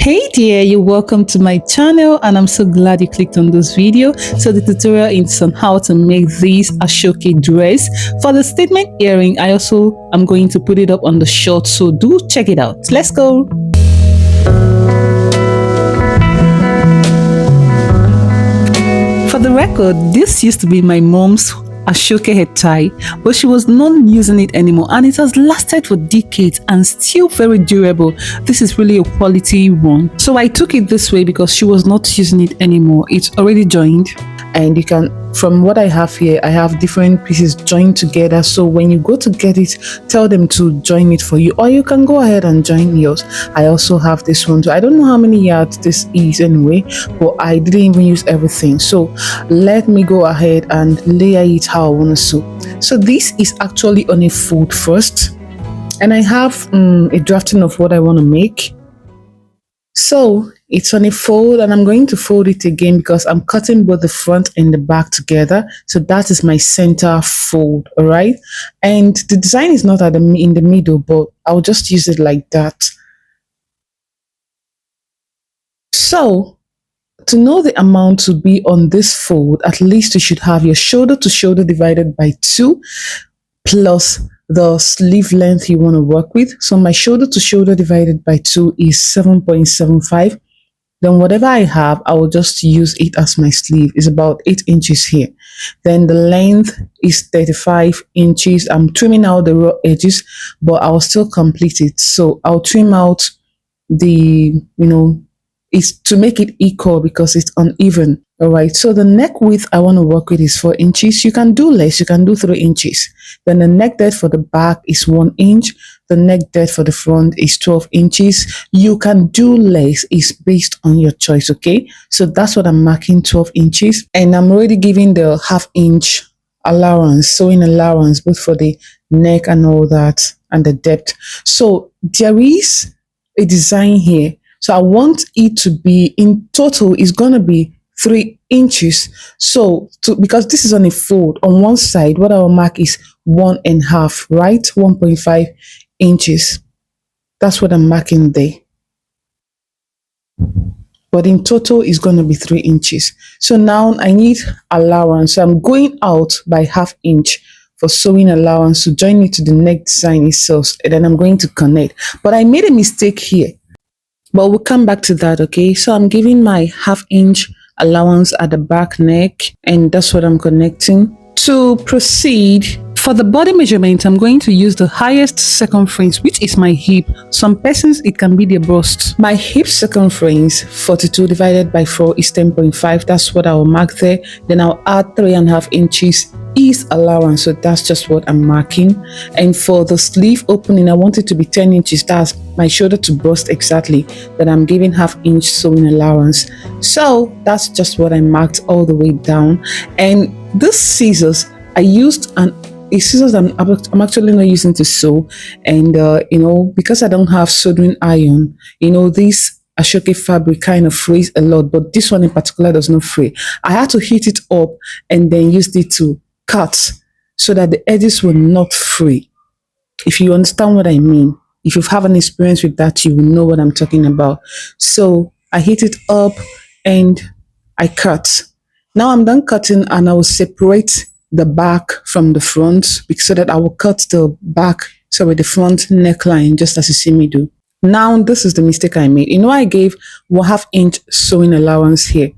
Hey there, you're welcome to my channel and I'm so glad you clicked on this video. So the tutorial is on how to make this Ashoke dress. For the statement earring, I also am going to put it up on the short, so do check it out. Let's go. For the record, this used to be my mom's Ashoke head tie, but she was not using it anymore and it has lasted for decades and still very durable. This is really a quality one. So I took it this way because she was not using it anymore. It's already joined, and you can, from what I have here, I have different pieces joined together. So when you go to get it, tell them to join it for you, or you can go ahead and join yours. I also have this one too. I don't know how many yards this is anyway, but I didn't even use everything. So let me go ahead and layer it how I want to sew. So this is actually on a fold first, and I have a drafting of what I want to make. So it's on a fold, and I'm going to fold it again because I'm cutting both the front and the back together. So that is my center fold, all right? And the design is not in the middle, but I'll just use it like that. So to know the amount to be on this fold, at least you should have your shoulder to shoulder divided by 2 plus the sleeve length you want to work with. So my shoulder to shoulder divided by 2 is 7.75. Then whatever I have, I will just use it as my sleeve. It's about 8 inches here. Then the length is 35 inches. I'm trimming out the raw edges, but I'll still complete it. So I'll trim out the, is to make it equal because it's uneven. All right. So the neck width I want to work with is 4 inches. You can do less. You can do 3 inches. Then the neck depth for the back is 1 inch. The neck depth for the front is 12 inches. You can do less. It's based on your choice. Okay. So that's what I'm marking, 12 inches. And I'm already giving the ½ inch allowance, sewing allowance, both for the neck and all that, and the depth. So there is a design here. So I want it to be, in total, is going to be 3 inches. So because this is on a fold, on one side, what I will mark is 1.5, right? 1.5 inches. That's what I'm marking there. But in total, it's going to be 3 inches. So now I need allowance. So I'm going out by ½ inch for sewing allowance to join it to the neck design itself. And then I'm going to connect. But I made a mistake here. But we'll come back to that, okay? So I'm giving my ½ inch allowance at the back neck, and that's what I'm connecting. To proceed, for the body measurement, I'm going to use the highest circumference, which is my hip. Some persons, it can be their bust. My hip circumference, 42 divided by 4 is 10.5. That's what I will mark there. Then I'll add 3.5 inches is allowance. So that's just what I'm marking. And for the sleeve opening, I want it to be 10 inches. That's my shoulder to bust exactly. Then I'm giving ½ inch sewing allowance. So that's just what I marked all the way down. And this scissors, I used scissors I'm actually not using to sew, and because I don't have soldering iron, this Ashoke fabric kind of frays a lot, but this one in particular does not fray. I had to heat it up and then used it to cut so that the edges will not fray. If you understand what I mean, if you've had an experience with that, you will know what I'm talking about. So I heat it up and I cut. Now I'm done cutting, and I will separate the back from the front so that I will cut the front neckline just as you see me do. Now this is the mistake I made. I gave ½ inch sewing allowance here,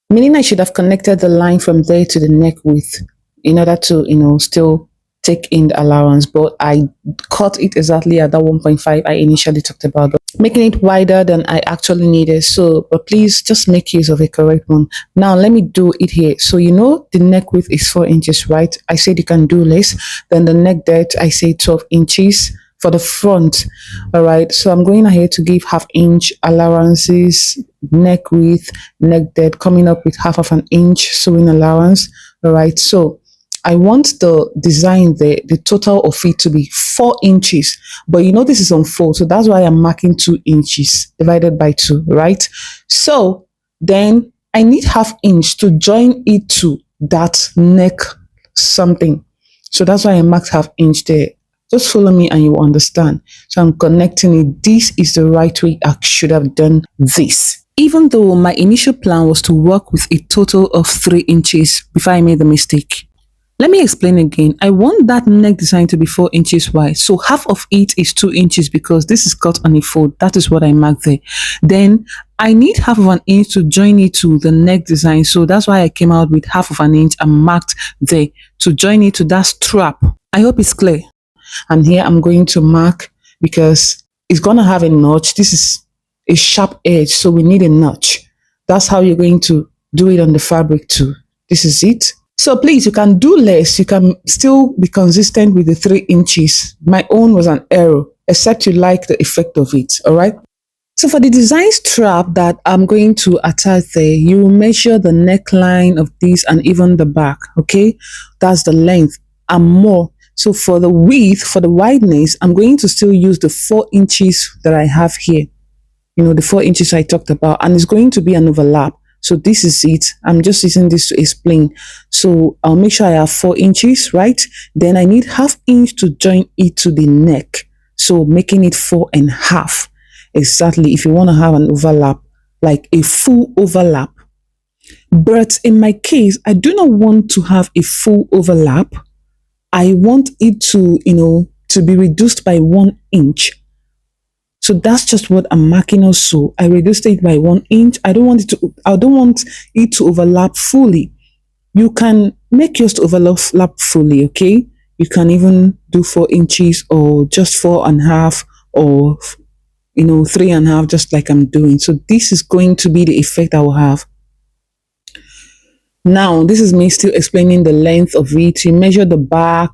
meaning I should have connected the line from there to the neck width in order to still take in the allowance, but I cut it exactly at that 1.5 I initially talked about, making it wider than I actually needed. So, but please just make use of a correct one. Now let me do it here. So the neck width is 4 inches, right? I said you can do less. Then the neck depth, I say 12 inches for the front. All right. So I'm going ahead to give ½ inch allowances, neck width, neck depth, coming up with ½ inch sewing allowance. All right. So I want the design there, the total of it to be 4 inches. But this is on fold, so that's why I'm marking 2 inches divided by 2, right? So then I need ½ inch to join it to that neck something. So that's why I marked ½ inch there. Just follow me and you will understand. So I'm connecting it. This is the right way I should have done this. Even though my initial plan was to work with a total of 3 inches before I made the mistake. Let me explain again. I want that neck design to be 4 inches wide. So half of it is 2 inches because this is cut on a fold. That is what I marked there. Then I need half of an inch to join it to the neck design. So that's why I came out with half of an inch and marked there to join it to that strap. I hope it's clear. And here I'm going to mark because it's going to have a notch. This is a sharp edge, so we need a notch. That's how you're going to do it on the fabric too. This is it. So please, you can do less. You can still be consistent with the 3 inches. My own was an error, except you like the effect of it. All right. So for the design strap that I'm going to attach there, you will measure the neckline of this and even the back. Okay. That's the length and more. So for the width, for the wideness, I'm going to still use the 4 inches that I have here. You know, the 4 inches I talked about, and it's going to be an overlap. So this is it. I'm just using this to explain. So I'll make sure I have 4 inches, right? Then I need ½ inch to join it to the neck. So making it 4.5. Exactly. If you want to have an overlap, like a full overlap. But in my case, I do not want to have a full overlap. I want it to, to be reduced by 1 inch. So that's just what I'm marking also. I reduced it by 1 inch. I don't want it to overlap fully. You can make yours to overlap fully, okay? You can even do 4 inches or just 4.5 or 3.5, just like I'm doing. So this is going to be the effect I will have. Now, this is me still explaining the length of it. You measure the back,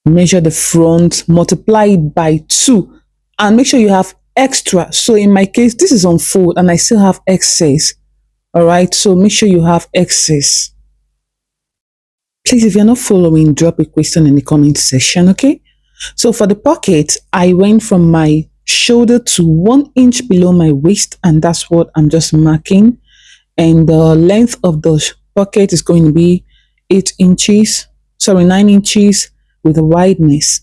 measure the front, multiply it by 2, and make sure you have extra. So in my case, this is on fold and I still have excess. All right, so make sure you have excess. Please, if you're not following, drop a question in the comment section, okay? So for the pocket, I went from my shoulder to 1 inch below my waist, and that's what I'm just marking. And the length of the pocket is going to be 9 inches with the wideness.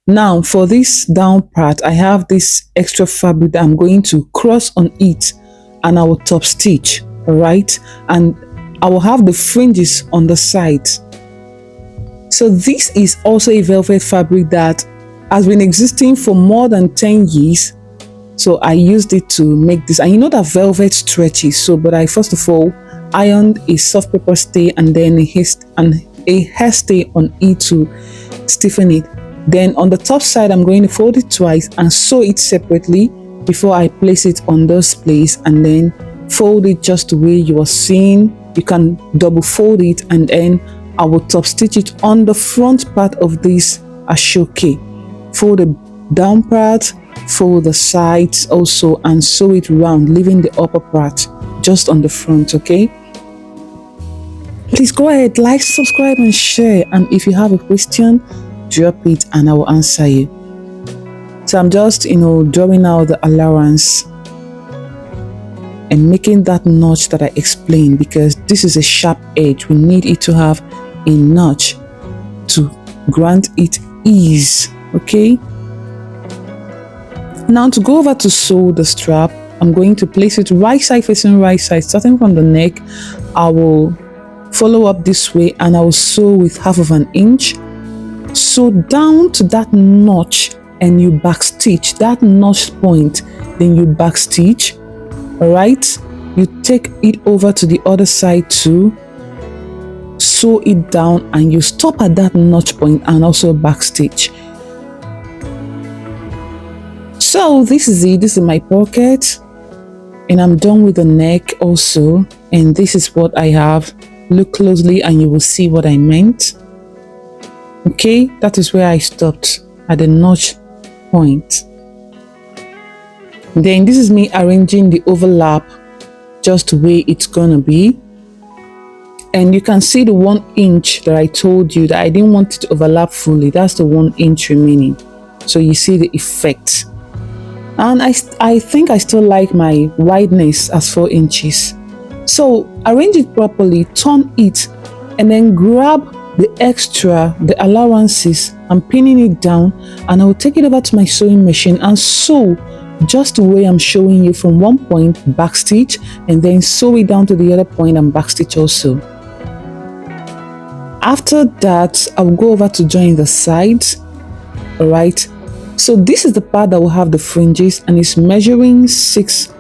Now for this down part, I have this extra fabric that I'm going to cross on it and I will top stitch, all right? And I will have the fringes on the sides. So this is also a velvet fabric that has been existing for more than 10 years. So I used it to make this, and you know that velvet stretches. So, but I first of all ironed a soft paper stay and then a hair stay on it to stiffen it. Then on the top side, I'm going to fold it twice and sew it separately before I place it on those places, and then fold it just the way you are seeing. You can double fold it, and then I will top stitch it on the front part of this Ashoke. Fold the down part, fold the sides also, and sew it round, leaving the upper part just on the front, okay? Please go ahead, like, subscribe, and share. And if you have a question, drop it and I will answer you. So I'm just, drawing out the allowance and making that notch that I explained, because this is a sharp edge. We need it to have a notch to grant it ease, okay? Now to go over to sew the strap, I'm going to place it right side facing right side, starting from the neck. I will follow up this way and I will sew with ½ of an inch. Sew down to that notch and you back stitch that notch point, then you back stitch. All right, you take it over to the other side too, sew it down, and you stop at that notch point and also back stitch. So this is it. This is my pocket, and I'm done with the neck also. And this is what I have. Look closely and you will see what I meant. Okay, that is where I stopped, at the notch point. Then this is me arranging the overlap just the way it's gonna be. And you can see the 1 inch that I told you that I didn't want it to overlap fully. That's the 1 inch remaining. So you see the effect. And I think I still like my wideness as 4 inches. So arrange it properly, turn it, and then grab the allowances, I'm pinning it down, and I will take it over to my sewing machine and sew just the way I'm showing you, from one point backstitch, and then sew it down to the other point and backstitch also. After that, I'll go over to join the sides. All right, so this is the part that will have the fringes, and it's measuring 6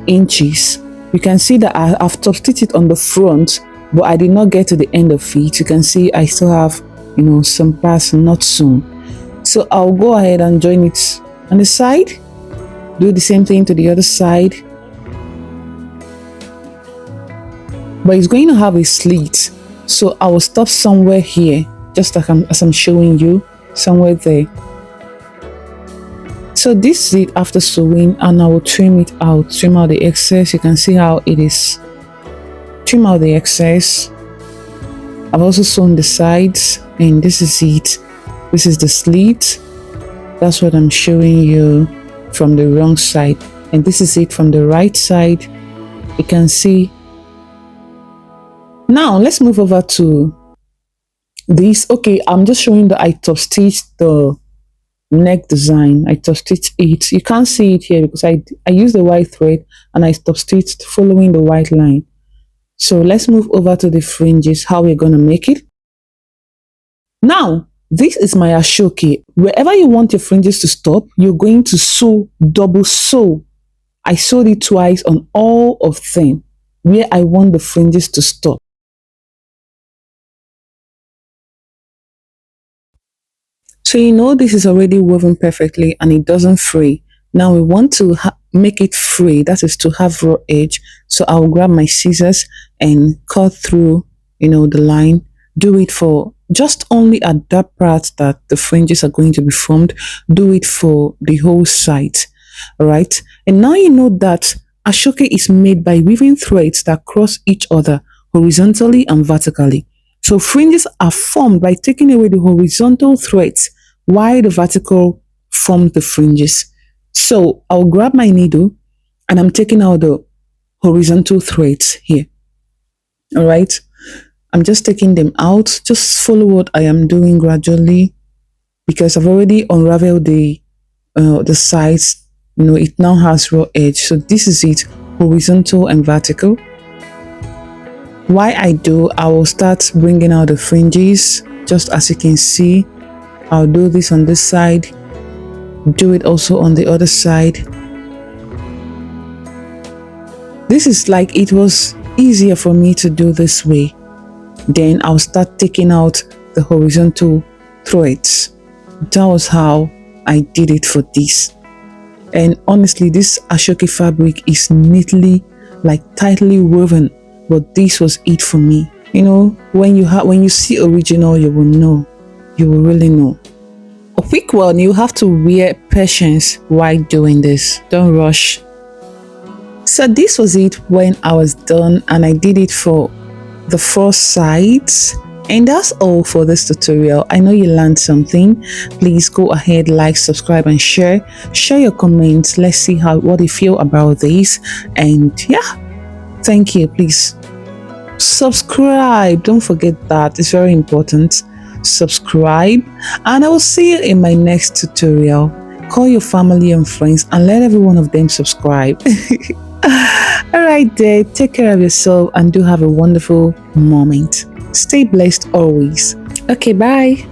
inches. You can see that I've top stitched it on the front, but I did not get to the end of it. You can see I still have, some parts not sewn. So I'll go ahead and join it on the side, do the same thing to the other side, but it's going to have a slit, so I will stop somewhere here, just like as I'm showing you, somewhere there. So this is it after sewing, and I will trim it out, trim out the excess. You can see how it is. Trim out the excess. I've also sewn the sides, and this is it. This is the slit. That's what I'm showing you from the wrong side, and this is it from the right side. You can see. Now let's move over to this. Okay, I'm just showing that I top stitched the neck design. I top stitched it. You can't see it here because I used the white thread and I top stitched following the white line. So let's move over to the fringes, how we're going to make it. Now, this is my Ashoke. Wherever you want your fringes to stop, you're going to sew, double sew. I sewed it twice on all of them where I want the fringes to stop. So this is already woven perfectly and it doesn't fray. Now we want to make it free, that is to have raw edge. So I'll grab my scissors and cut through, the line. Do it for just only at that part that the fringes are going to be formed. Do it for the whole side. All right. And now you know that Ashoke is made by weaving threads that cross each other horizontally and vertically. So fringes are formed by taking away the horizontal threads while the vertical form the fringes. So I'll grab my needle and I'm taking out the horizontal threads here. All right. I'm just taking them out. Just follow what I am doing gradually because I've already unraveled the sides. It now has raw edge. So this is it, horizontal and vertical. While I will start bringing out the fringes. Just as you can see, I'll do this on this side. Do it also on the other side. This is like it was easier for me to do this way. Then I'll start taking out the horizontal threads. That was how I did it for this. And honestly, this Ashoke fabric is neatly, tightly woven, but this was it for me. When you see original, you will know. You will really know. A quick one, you have to wear patience while doing this. Don't rush. So this was it when I was done, and I did it for the 4 sides. And that's all for this tutorial. I know you learned something. Please go ahead, like, subscribe, and share your comments. Let's see what you feel about this. And yeah, thank you. Please subscribe, don't forget that, it's very important. Subscribe, and I will see you in my next tutorial. Call your family and friends and let every one of them subscribe. All right there, take care of yourself and do have a wonderful moment. Stay blessed always. Okay, bye.